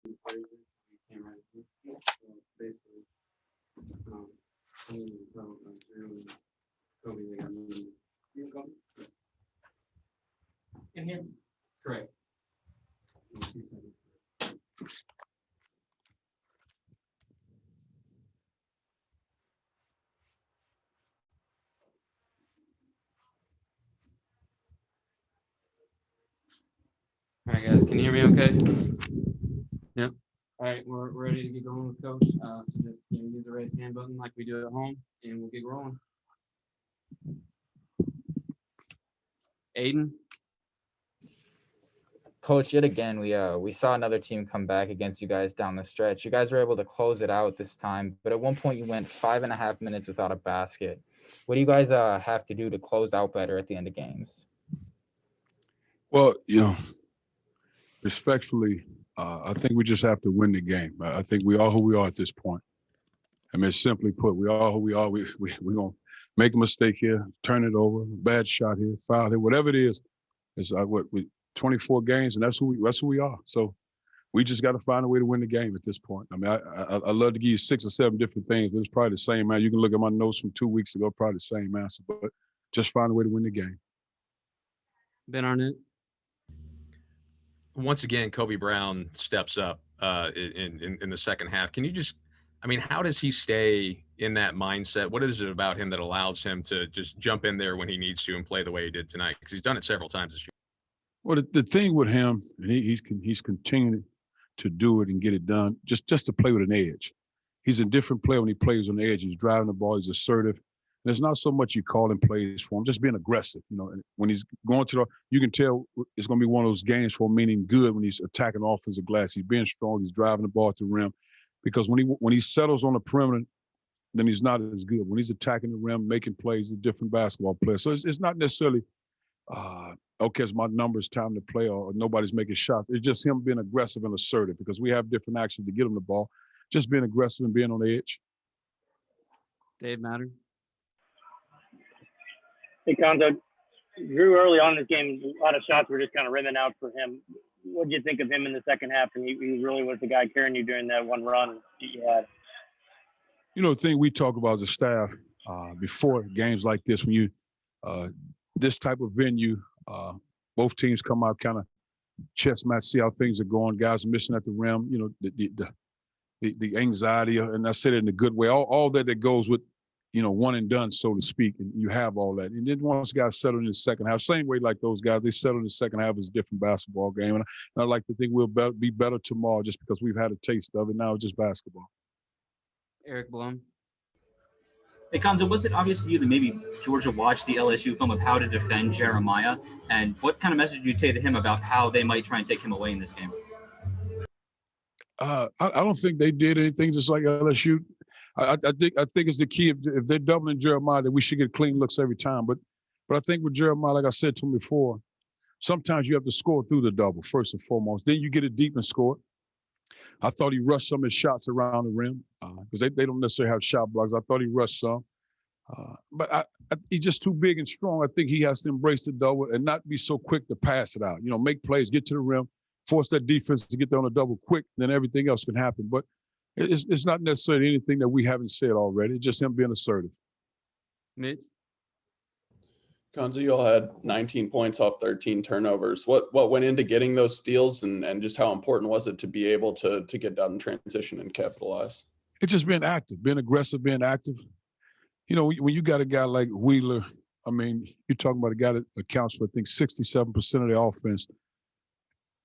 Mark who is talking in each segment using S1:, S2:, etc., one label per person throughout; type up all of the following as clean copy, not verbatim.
S1: So basically, I mean, so Drew, Kobe, they got me. You Kobe? In here? Correct. Yeah, 2 seconds. All right, guys, can you hear me okay? Yep. All right, we're ready to get going with Coach. So just use the raise hand button like we do at home, and we'll get rolling. Aiden?
S2: Coach, yet again, we saw another team come back against you guys down the stretch. You guys were able to close it out this time, but at one point you went 5.5 minutes without a basket. What do you guys have to do to close out better at the end of games?
S3: Well, respectfully, I think we just have to win the game. I think we are who we are at this point. I mean, simply put, we are who we are. We're going to make a mistake here, turn it over, bad shot here, foul here, whatever it is. It's we 24 games, and that's who we are. So we just got to find a way to win the game at this point. I mean, I love to give you 6 or 7 different things, but it's probably the same answer. You can look at my notes from 2 weeks ago, probably the same answer, but just find a way to win the game.
S1: Ben Arnett?
S4: Once again, Kobe Brown steps up in the second half. Can you just, I mean, how does he stay in that mindset? What is it about him that allows him to just jump in there when he needs to and play the way he did tonight? Because he's done it several times this year.
S3: Well, the thing with him, and he's continuing to do it and get it done, just to play with an edge. He's a different player when he plays on the edge. He's driving the ball. He's assertive. And it's not so much you calling plays for him, just being aggressive. And when he's going to you can tell it's going to be one of those games for him, meaning good when he's attacking offensive glass. He's being strong. He's driving the ball to the rim. Because when he settles on the perimeter, then he's not as good. When he's attacking the rim, making plays, he's a different basketball player. So it's not necessarily, okay, it's my numbers, time to play, or nobody's making shots. It's just him being aggressive and assertive because we have different actions to get him the ball. Just being aggressive and being on the edge.
S1: Dave Matter?
S5: Hey, Cuonzo, Drew early on in this game, a lot of shots were just kind of rimming out for him. What did you think of him in the second half? And he really was the guy carrying you during that one run you had.
S3: The thing we talk about as a staff before games like this, when you this type of venue, both teams come out kind of chest match, see how things are going. Guys are missing at the rim. The anxiety, and I said it in a good way. All that goes with one and done, so to speak, and you have all that. And then once guys settle in the second half, same way like those guys, they settle in the second half as a different basketball game. And I like to think we'll be better tomorrow just because we've had a taste of it. Now it's just basketball.
S1: Eric Blum?
S6: Hey, Cuonzo, was it obvious to you that maybe Georgia watched the LSU film of how to defend Jeremiah? And what kind of message do you take to him about how they might try and take him away in this game?
S3: I don't think they did anything just like LSU. I think it's the key. If they're doubling Jeremiah, that we should get clean looks every time. But I think with Jeremiah, like I said to him before, sometimes you have to score through the double first and foremost. Then you get it deep and score. I thought he rushed some of his shots around the rim because they don't necessarily have shot blocks. I thought he rushed some. But he's just too big and strong. I think he has to embrace the double and not be so quick to pass it out. Make plays, get to the rim, force that defense to get there on a double quick, then everything else can happen. But it's not necessarily anything that we haven't said already. It's just him being assertive.
S1: Mitch?
S7: Cuonzo, you all had 19 points off 13 turnovers. What went into getting those steals and just how important was it to be able to get down in transition and capitalize?
S3: It's just being active, being aggressive, being active. When you got a guy like Wheeler, I mean, you're talking about a guy that accounts for, I think, 67% of the offense.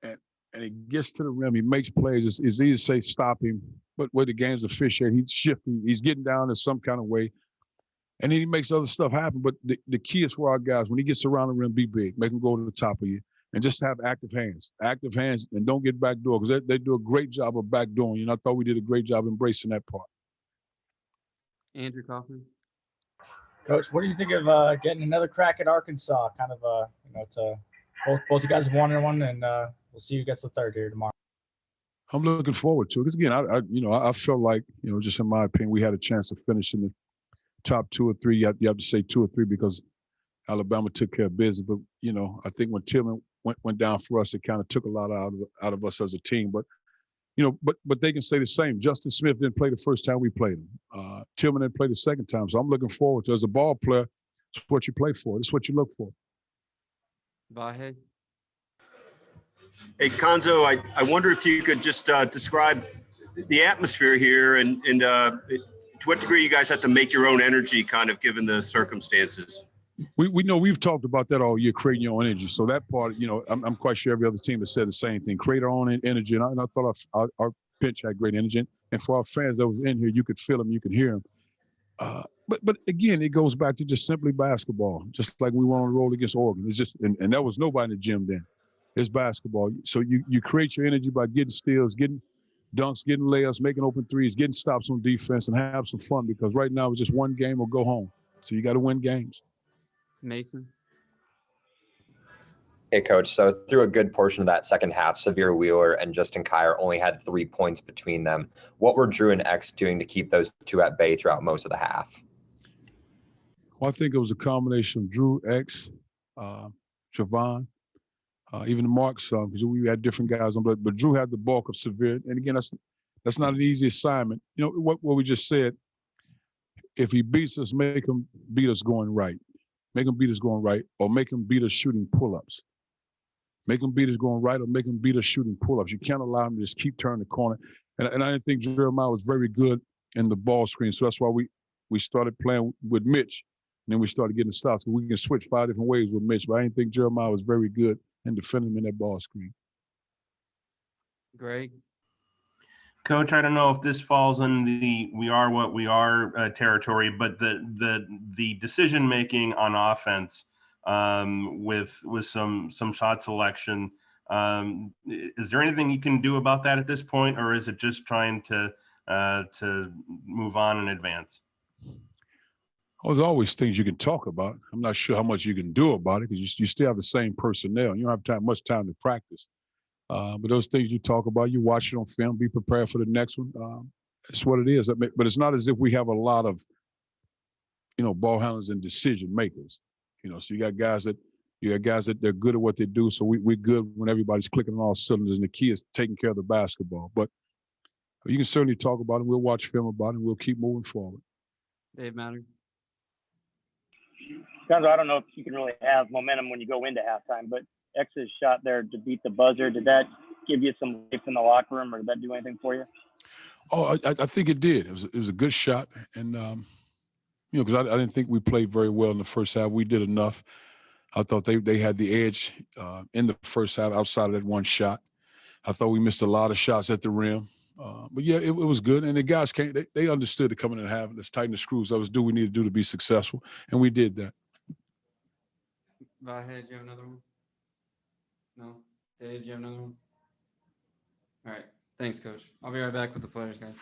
S3: And he gets to the rim, he makes plays. It's easy to say stop him, but where the game's officiated, he's shifting, he's getting down in some kind of way. And then he makes other stuff happen. But the key is for our guys, when he gets around the rim, be big, make him go to the top of you, and just have active hands, and don't get backdoor because they do a great job of backdooring. I thought we did a great job embracing that part.
S1: Andrew Kaufman?
S8: Coach, what do you think of getting another crack at Arkansas? Kind of, it's both you guys have won one, and we'll see who gets the third here tomorrow.
S3: I'm looking forward to it because again, I felt like just in my opinion, we had a chance of finishing the top 2 or 3. You have to say 2 or 3 because Alabama took care of business. But I think when Tillman went down for us, it kind of took a lot out of us as a team. But but they can say the same. Justin Smith didn't play the first time we played him. Tillman didn't play the second time. So I'm looking forward to, as a ball player, it's what you play for. It's what you look for.
S1: Vahe.
S9: Hey, Cuonzo, I wonder if you could just describe the atmosphere here and to what degree you guys have to make your own energy, kind of given the circumstances.
S3: We know we've talked about that all year, creating your own energy. So that part, I'm quite sure every other team has said the same thing. Create our own energy. And I thought our pitch had great energy. And for our fans that was in here, you could feel them, you could hear them. But again, it goes back to just simply basketball, just like we were on the road against Oregon. It's just, and there was nobody in the gym then. It's basketball. So you create your energy by getting steals, getting dunks, getting layups, making open threes, getting stops on defense, and have some fun, because right now it's just one game or go home. So you got to win games.
S1: Mason.
S10: Hey, Coach. So through a good portion of that second half, Severe Wheeler and Justin Kier only had 3 points between them. What were Drew and X doing to keep those two at bay throughout most of the half?
S3: Well, I think it was a combination of Drew, X, Javon, even Mark some, because we had different guys on, but Drew had the bulk of Severe. And again, that's not an easy assignment. What we just said, if he beats us, make him beat us going right. Make him beat us going right, or make him beat us shooting pull-ups. Make him beat us going right, or make him beat us shooting pull-ups. You can't allow him to just keep turning the corner. And I didn't think Jeremiah was very good in the ball screen. So that's why we started playing with Mitch. And then we started getting stops. We can switch 5 different ways with Mitch, but I didn't think Jeremiah was very good in defending him in that ball screen.
S1: Greg.
S11: Coach, I don't know if this falls in the "we are what we are" territory, but the decision making on offense with some shot selection, is there anything you can do about that at this point, or is it just trying to move on and advance?
S3: Well, there's always things you can talk about. I'm not sure how much you can do about it, because you still have the same personnel. You don't have much time to practice. But those things you talk about, you watch it on film, be prepared for the next one. It's what it is. But it's not as if we have a lot of, ball handlers and decision makers. So you got guys that they're good at what they do. So we're good when everybody's clicking on all cylinders, and the key is taking care of the basketball. But you can certainly talk about it. We'll watch film about it, and we'll keep moving forward.
S1: Dave Matter.
S5: Cuonzo, I don't know if you can really have momentum when you go into halftime, but X's shot there to beat the buzzer, did that give you some life in the locker room, or did that do anything for you?
S3: Oh, I think it did. It was a good shot, and because I didn't think we played very well in the first half. We did enough. I thought they had the edge in the first half outside of that one shot. I thought we missed a lot of shots at the rim. But yeah, it was good. And the guys they understood it coming in half. Let's tighten the screws. Let's do what we need to do to be successful. And we did that.
S1: Vahe, do you have another one? No? Dave, do you have another one? All right. Thanks, Coach. I'll be right back with the players, guys.